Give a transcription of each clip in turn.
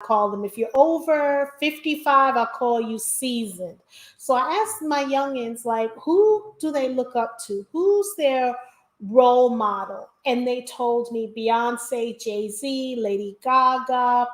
call them. If you're over 55, I call you seasoned. So I asked my youngins, like, who do they look up to? Who's their role model? And they told me Beyonce, Jay-Z, Lady Gaga,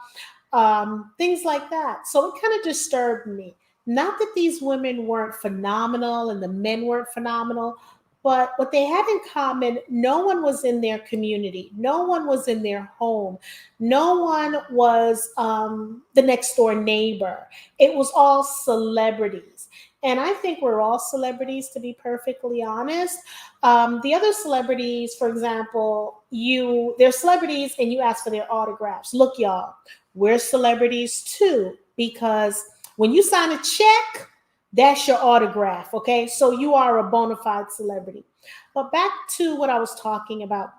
things like that. So it kind of disturbed me. Not that these women weren't phenomenal and the men weren't phenomenal, but what they had in common, no one was in their community, no one was in their home, no one was the next door neighbor. It was all celebrities. And I think we're all celebrities, to be perfectly honest. The other celebrities, for example, they're celebrities and you ask for their autographs. Look, y'all, we're celebrities too, because when you sign a check, that's your autograph, okay? So you are a bona fide celebrity. But back to what I was talking about.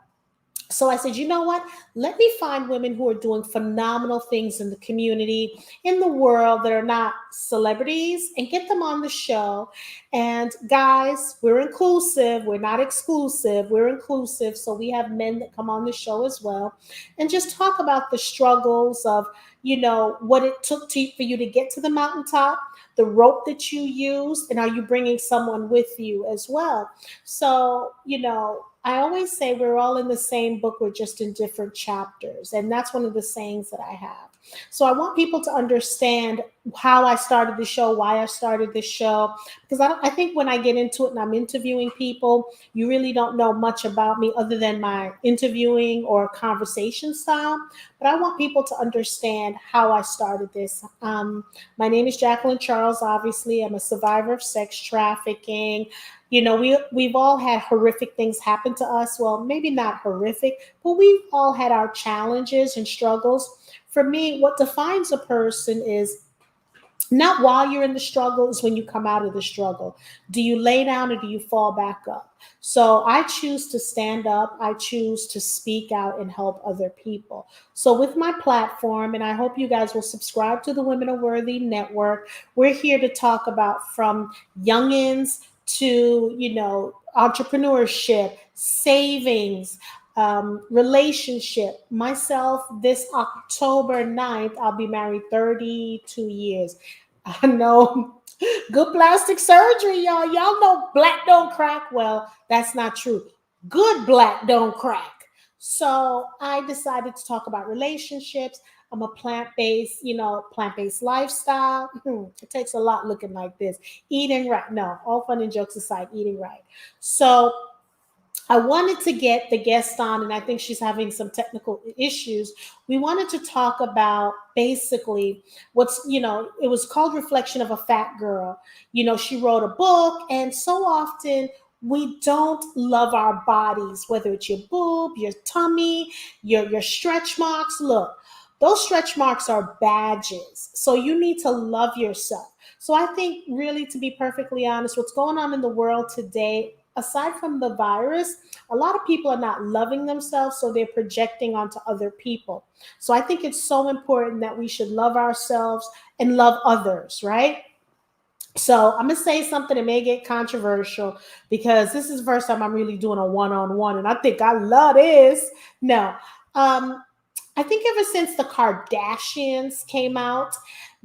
So I said, you know what? Let me find women who are doing phenomenal things in the community, in the world, that are not celebrities, and get them on the show. And guys, we're inclusive. We're not exclusive. We're inclusive. So we have men that come on the show as well, and just talk about the struggles of, what it took for you to get to the mountaintop, the rope that you used, and are you bringing someone with you as well? So, I always say we're all in the same book, we're just in different chapters. And that's one of the sayings that I have. So I want people to understand how I started the show, why I started the show, because I think when I get into it and I'm interviewing people, you really don't know much about me other than my interviewing or conversation style. But I want people to understand how I started this. My name is Jacqueline Charles. Obviously, I'm a survivor of sex trafficking. We've all had horrific things happen to us. Well, maybe not horrific, but we've all had our challenges and struggles. For me, what defines a person is not while you're in the struggle, is when you come out of the struggle. Do you lay down or do you fall back up? So I choose to stand up. I choose to speak out and help other people. So with my platform, and I hope you guys will subscribe to the Women Are Worthy Network, we're here to talk about from youngins to, entrepreneurship, savings, relationship. Myself, this October 9th, I'll be married 32 years. I know, good plastic surgery, y'all. Y'all know black don't crack. Well, that's not true. Good black don't crack. So I decided to talk about relationships. I'm a plant-based lifestyle. It takes a lot looking like this. Eating right. No, all fun and jokes aside, eating right. So I wanted to get the guest on, and I think she's having some technical issues. We wanted to talk about basically it was called Reflection of a Fat Girl. She wrote a book, and so often we don't love our bodies, whether it's your boob, your tummy, your stretch marks. Look, those stretch marks are badges. So you need to love yourself. So I think, really, to be perfectly honest, what's going on in the world today, aside from the virus, a lot of people are not loving themselves, so they're projecting onto other people. So I think it's so important that we should love ourselves and love others, right? So I'm going to say something that may get controversial, because this is the first time I'm really doing a one-on-one, and I think I love this. No. I think ever since the Kardashians came out,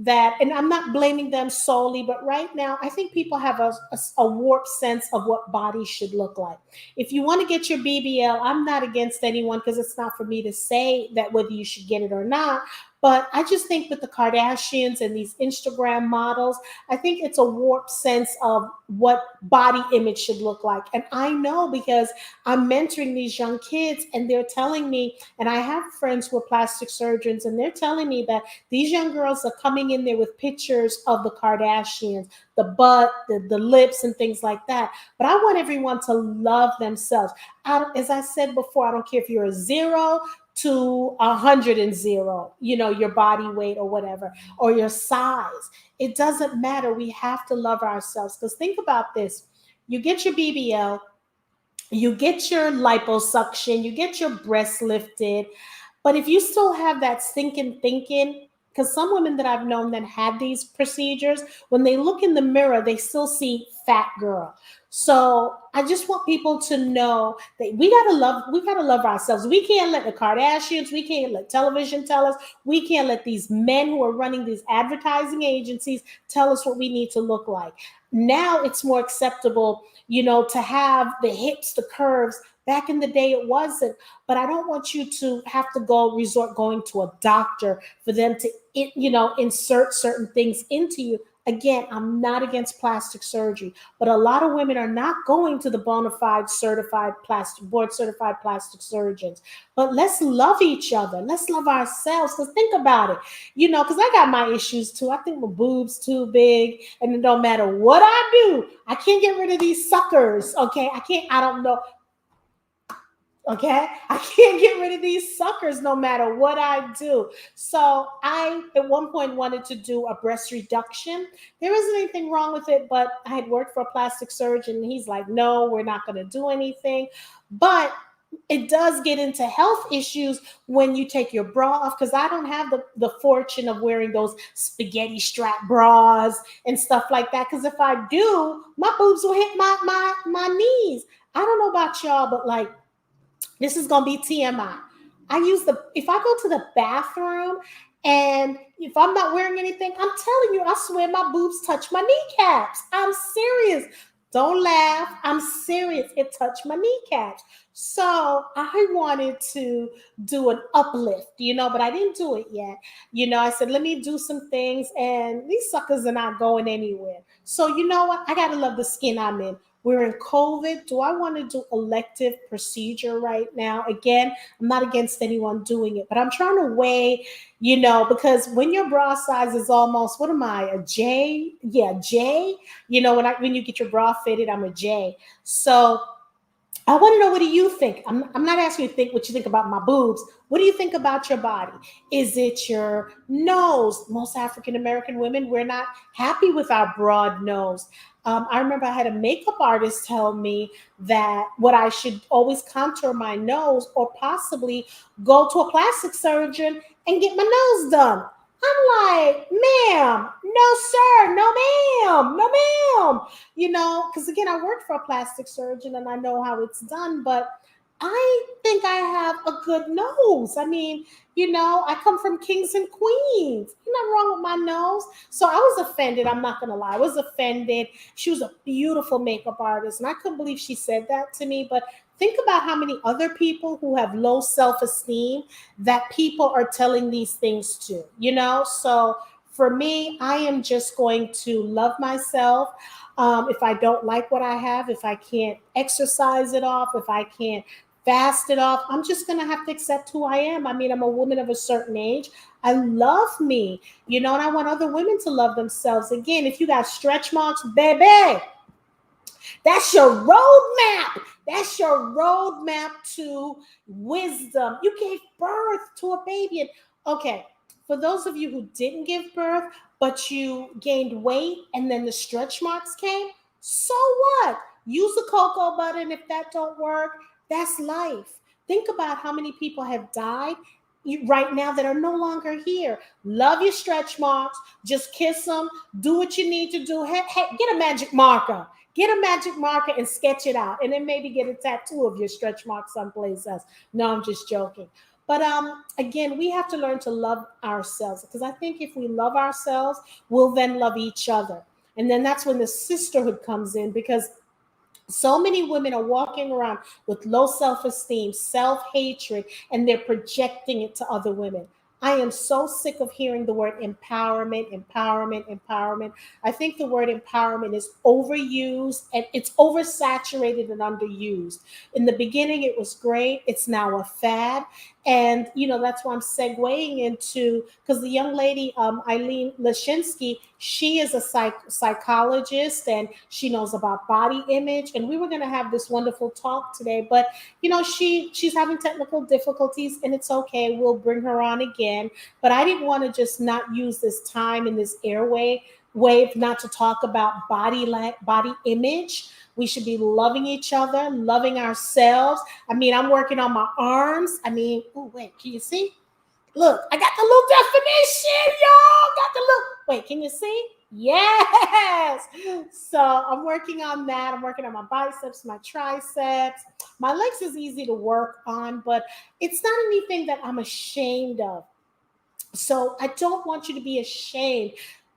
and I'm not blaming them solely, but right now I think people have a warped sense of what bodies should look like. If you want to get your BBL, I'm not against anyone, because it's not for me to say that whether you should get it or not. But I just think with the Kardashians and these Instagram models, I think it's a warped sense of what body image should look like. And I know, because I'm mentoring these young kids, and they're telling me, and I have friends who are plastic surgeons, and they're telling me that these young girls are coming in there with pictures of the Kardashians, the butt, the lips, and things like that. But I want everyone to love themselves. As I said before, I don't care if you're a 0 to 100, your body weight or whatever, or your size. It doesn't matter. We have to love ourselves. Because think about this. You get your BBL, you get your liposuction, you get your breasts lifted. But if you still have that stinking thinking, because some women that I've known that had these procedures, when they look in the mirror, they still see fat girl. So I just want people to know that we gotta love ourselves. We can't let the Kardashians, we can't let television tell us, we can't let these men who are running these advertising agencies tell us what we need to look like. Now it's more acceptable, to have the hips, the curves. Back in the day, it wasn't. But I don't want you to have to going to a doctor for them to, insert certain things into you. Again, I'm not against plastic surgery, but a lot of women are not going to the bona fide board certified plastic surgeons. But let's love each other. Let's love ourselves. Because think about it, because I got my issues too. I think my boobs too big, and it don't matter what I do, I can't get rid of these suckers. Okay, I don't know. Okay, I can't get rid of these suckers no matter what I do. So I, at one point, wanted to do a breast reduction. There isn't anything wrong with it, but I had worked for a plastic surgeon, and he's like, no, we're not going to do anything. But it does get into health issues when you take your bra off, because I don't have the fortune of wearing those spaghetti strap bras and stuff like that. Because if I do, my boobs will hit my knees. I don't know about y'all, but like, this is going to be TMI. If I go to the bathroom and if I'm not wearing anything, I'm telling you, I swear my boobs touch my kneecaps. I'm serious. Don't laugh. I'm serious. It touched my kneecaps. So I wanted to do an uplift, but I didn't do it yet. I said, let me do some things, and these suckers are not going anywhere. So you know what? I got to love the skin I'm in. We're in COVID. Do I want to do elective procedure right now? Again, I'm not against anyone doing it, but I'm trying to weigh, because when your bra size is almost, what am I, a J? Yeah, J. When you get your bra fitted, I'm a J. So I want to know, what do you think? I'm not asking you to think what you think about my boobs. What do you think about your body? Is it your nose? Most African American women, we're not happy with our broad nose. I remember I had a makeup artist tell me that what I should always contour my nose, or possibly go to a plastic surgeon and get my nose done. I'm like, ma'am, no, sir, no, ma'am, no, ma'am. Because again, I worked for a plastic surgeon and I know how it's done, but I think I have a good nose. I mean, I come from kings and queens. Nothing wrong with my nose. So I was offended. I'm not going to lie. I was offended. She was a beautiful makeup artist, and I couldn't believe she said that to me. But think about how many other people who have low self-esteem that people are telling these things to, So for me, I am just going to love myself. If I don't like what I have, if I can't exercise it off, if I can't fast it off, I'm just going to have to accept who I am. I mean, I'm a woman of a certain age. I love me, and I want other women to love themselves. Again, if you got stretch marks, baby, that's your roadmap. That's your roadmap to wisdom. You gave birth to a baby. And okay, for those of you who didn't give birth, but you gained weight and then the stretch marks came, so what? Use the cocoa butter, and if that don't work, that's life. Think about how many people have died right now that are no longer here. Love your stretch marks. Just kiss them. Do what you need to do. Hey, get a magic marker. Get a magic marker and sketch it out. And then maybe get a tattoo of your stretch mark someplace else. No, I'm just joking. But again, we have to learn to love ourselves, because I think if we love ourselves, we'll then love each other. And then that's when the sisterhood comes in, because so many women are walking around with low self-esteem, self-hatred, and they're projecting it to other women. I am so sick of hearing the word empowerment, empowerment, empowerment. I think the word empowerment is overused, and it's oversaturated and underused. In the beginning, it was great. It's now a fad. And, that's why I'm segueing into, because the young lady, Ilene Leshinsky, she is a psychologist, and she knows about body image. And we were going to have this wonderful talk today, but, she's having technical difficulties, and it's okay. We'll bring her on again. But I didn't want to just not use this time in this airway wave not to talk about body image. We should be loving each other, loving ourselves. I mean, I'm working on my arms. I mean, oh, wait, can you see? Look, I got the little definition, Wait, can you see? Yes. So I'm working on that. I'm working on my biceps, my triceps. My legs is easy to work on, but it's not anything that I'm ashamed of. So I don't want you to be ashamed.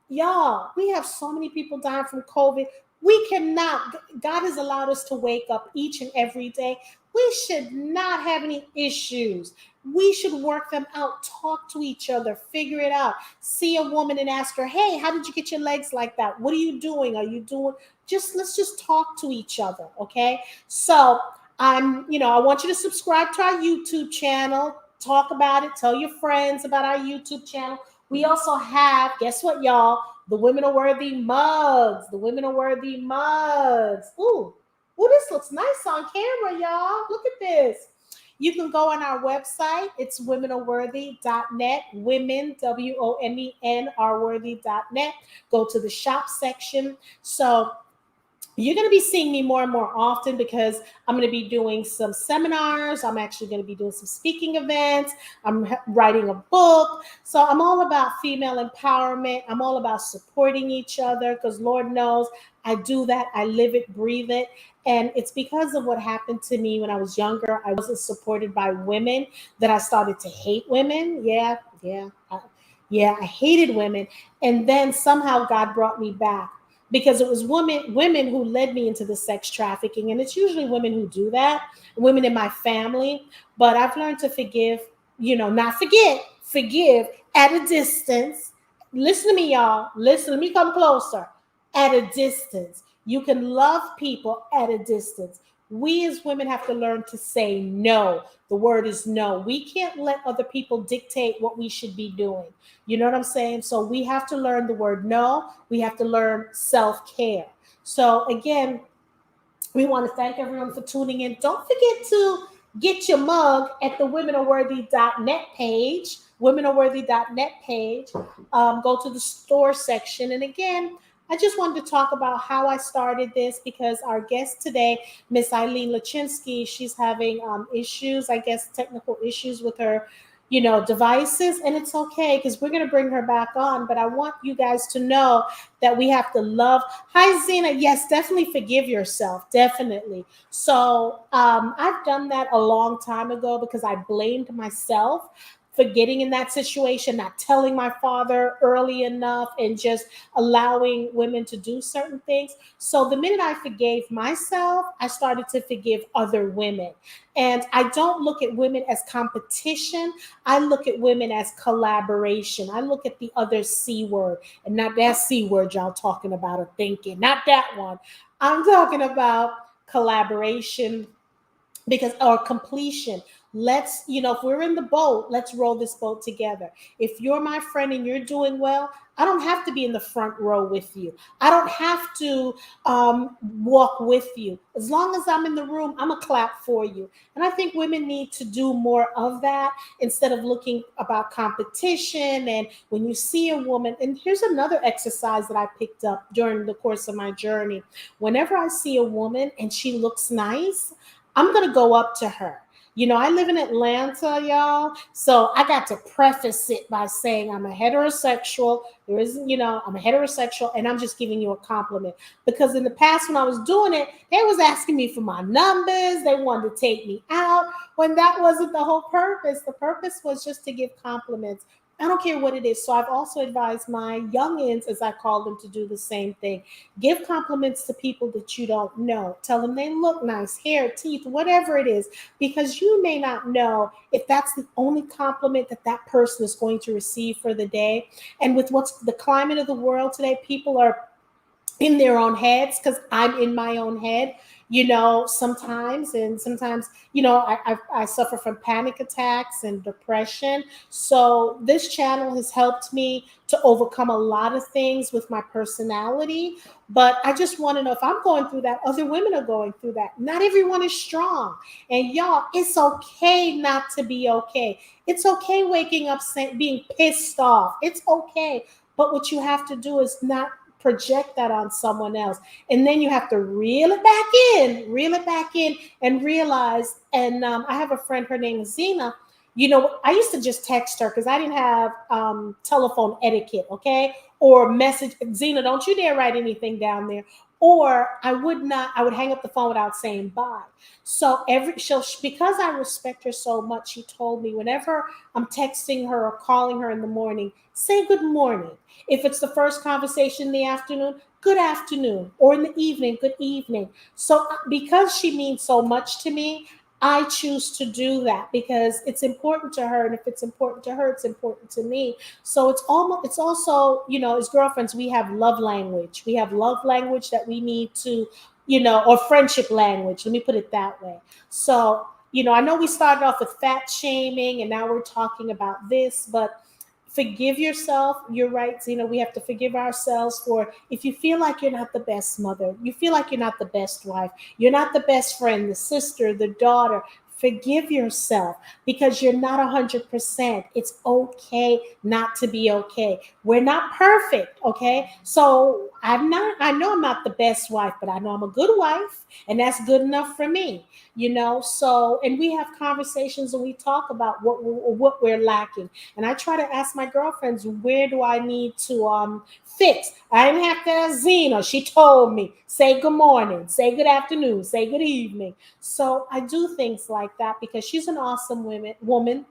Y'all, we have so many people dying from COVID. We cannot, God has allowed us to wake up each and every day. We should not have any issues. We should work them out, talk to each other, figure it out. See a woman and ask her, hey, how did you get your legs like that? What are you doing? Are you doing? Let's just talk to each other, okay? So I want you to subscribe to our YouTube channel, talk about it, tell your friends about our YouTube channel. We also have, guess what, y'all? The Women Are Worthy mugs. The Women Are Worthy mugs. Ooh, this looks nice on camera, y'all. Look at this. You can go on our website. It's womenareworthy.net. Women, WOMEN, areworthy.net. Go to the shop section. So you're going to be seeing me more and more often because I'm going to be doing some seminars. I'm actually going to be doing some speaking events. I'm writing a book. So I'm all about female empowerment. I'm all about supporting each other because Lord knows I do that. I live it, breathe it. And it's because of what happened to me when I was younger. I wasn't supported by women that I started to hate women. I hated women. And then somehow God brought me back, because it was women who led me into the sex trafficking. And it's usually women who do that, women in my family. But I've learned to forgive, not forget, forgive at a distance. Listen to me, y'all. Listen, let me come closer. At a distance. You can love people at a distance. We as women have to learn to say no. The word is no. We can't let other people dictate what we should be doing. You know what I'm saying? So we have to learn the word no. We have to learn self-care. So again, we want to thank everyone for tuning in. Don't forget to get your mug at the womenareworthy.net page, womenareworthy.net page. Go to the store section. And again, I just wanted to talk about how I started this because our guest today, Miss Ilene Leshinsky, she's having issues, I guess, technical issues with her devices, and it's okay because we're going to bring her back on. But I want you guys to know that we have to love. Hi, Zena. Yes, definitely forgive yourself. Definitely. So I've done that a long time ago because I blamed myself for getting in that situation, not telling my father early enough, and just allowing women to do certain things. So the minute I forgave myself, I started to forgive other women. And I don't look at women as competition. I look at women as collaboration. I look at the other C word, and not that C word y'all talking about or thinking, not that one. I'm talking about collaboration, or completion. Let's, if we're in the boat, let's row this boat together. If you're my friend and you're doing well, I don't have to be in the front row with you. I don't have to walk with you. As long as I'm in the room, I'm a clap for you. And I think women need to do more of that instead of looking about competition. And when you see a woman, and here's another exercise that I picked up during the course of my journey. Whenever I see a woman and she looks nice, I'm going to go up to her. I live in Atlanta, y'all. So I got to preface it by saying I'm a heterosexual. I'm a heterosexual, and I'm just giving you a compliment. Because in the past, when I was doing it, they was asking me for my numbers. They wanted to take me out when that wasn't the whole purpose. The purpose was just to give compliments. I don't care what it is. So I've also advised my youngins, as I call them, to do the same thing. Give compliments to people that you don't know. Tell them they look nice, hair, teeth, whatever it is, because you may not know if that's the only compliment that that person is going to receive for the day. And with what's the climate of the world today, people are in their own heads, because I'm in my own head, sometimes. And sometimes, I suffer from panic attacks and depression. So this channel has helped me to overcome a lot of things with my personality. But I just want to know, if I'm going through that, other women are going through that. Not everyone is strong. And y'all, it's okay not to be okay. It's okay waking up being pissed off. It's okay. But what you have to do is not project that on someone else. And then you have to reel it back in and realize. And I have a friend, her name is Zena. I used to just text her because I didn't have telephone etiquette, okay? Or message, Zena, don't you dare write anything down there. Or I would hang up the phone without saying bye. So because I respect her so much, she told me whenever I'm texting her or calling her in the morning, say good morning. If it's the first conversation in the afternoon, good afternoon. Or in the evening, good evening. So because she means so much to me, I choose to do that because it's important to her. And if it's important to her, it's important to me. So it's also, as girlfriends, we have love language. We have love language that we need to, or friendship language. Let me put it that way. So, I know we started off with fat shaming and now we're talking about this, but forgive yourself. You're right, Zena. We have to forgive ourselves for if you feel like you're not the best mother, you feel like you're not the best wife, you're not the best friend, the sister, the daughter. Forgive yourself because you're not 100%. It's okay not to be okay. We're not perfect, okay? So I know I'm not the best wife, but I know I'm a good wife, and that's good enough for me, So, and we have conversations and we talk about what we're lacking. And I try to ask my girlfriends, where do I need to fix? I didn't have to ask Zena. She told me, say good morning, say good afternoon, say good evening. So I do things like that because she's an awesome woman.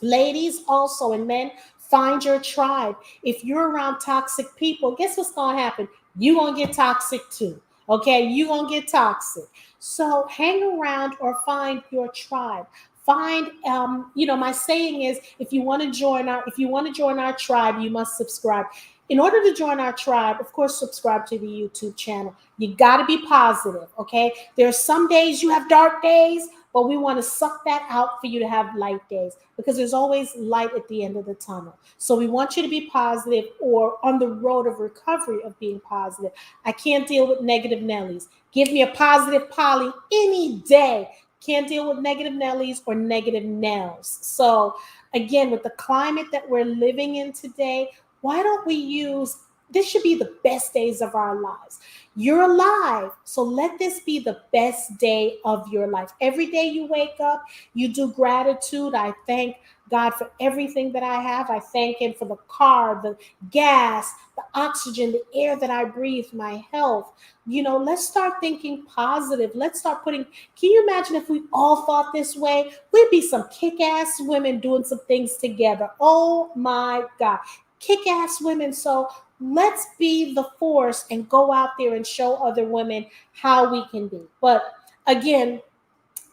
Ladies also, and men, find your tribe. If you're around toxic people, guess what's going to happen? You're going to get toxic too. Okay, you're going to get toxic. So hang around or find your tribe. Find, my saying is, if you want to join our tribe, you must subscribe. In order to join our tribe, of course, subscribe to the YouTube channel. You got to be positive, okay? There's some days you have dark days, but we want to suck that out for you to have light days because there's always light at the end of the tunnel. So we want you to be positive or on the road of recovery of being positive. I can't deal with negative Nellies. Give me a positive Polly any day. Can't deal with negative Nellies or negative Nels. So again, with the climate that we're living in today, why don't we use this should be the best days of our lives. You're alive, so let this be the best day of your life. Every day you wake up, you do gratitude. I thank God for everything that I have. I thank Him for the car, the gas, the oxygen, the air that I breathe, my health. Let's start thinking positive. Let's start putting, can you imagine if we all thought this way? We'd be some kick ass women doing some things together. Oh my God. Kick ass women. So let's be the force and go out there and show other women how we can be. But again,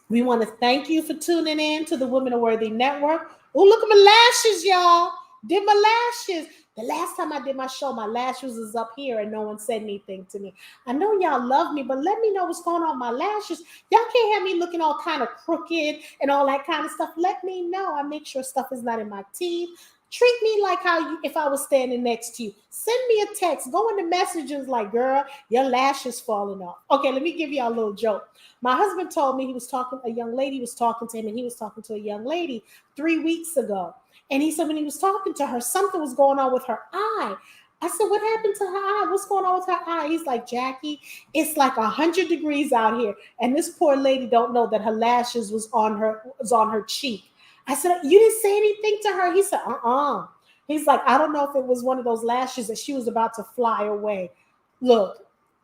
we want to thank you for tuning in to the Women Are Worthy Network. Oh, look at my lashes, y'all. Did my lashes. The last time I did my show, my lashes was up here and no one said anything to me. I know y'all love me, but let me know what's going on with my lashes. Y'all can't have me looking all kind of crooked and all that kind of stuff. Let me know. I make sure stuff is not in my teeth. Treat me like if I was standing next to you. Send me a text. Go into messages like, girl, your lashes falling off. Okay, let me give you a little joke. My husband told me a young lady was talking to him, and he was talking to a young lady 3 weeks ago. And he said when he was talking to her, something was going on with her eye. I said, what happened to her eye? What's going on with her eye? He's like, Jackie, it's like 100 degrees out here. And this poor lady don't know that her lashes was on her cheek. I said, you didn't say anything to her? He said, He's like, I don't know if it was one of those lashes that she was about to fly away. Look,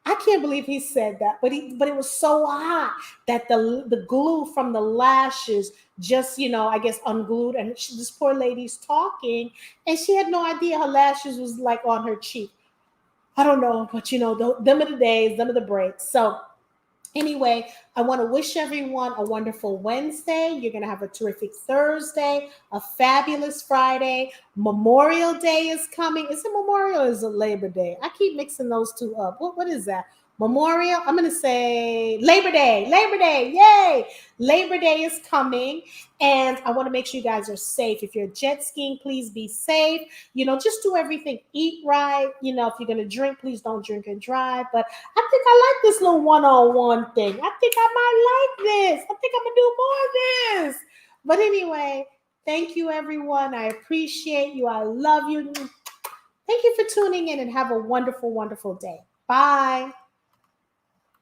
I can't believe he said that, but it was so hot that the glue from the lashes just, I guess unglued. And this poor lady's talking and she had no idea her lashes was like on her cheek. I don't know, but them are the days, them are the breaks. So anyway, I want to wish everyone a wonderful Wednesday. You're going to have a terrific Thursday, a fabulous Friday. Memorial Day is coming. Is it Memorial or is it Labor Day? I keep mixing those two up. What is that? Memorial? I'm going to say Labor Day. Labor Day. Yay. Labor Day is coming. And I want to make sure you guys are safe. If you're jet skiing, please be safe. Just do everything. Eat right. If you're going to drink, please don't drink and drive. But I think I like this little one-on-one thing. I think I might like this. I think I'm going to do more of this. But anyway, thank you, everyone. I appreciate you. I love you. Thank you for tuning in and have a wonderful, wonderful day. Bye.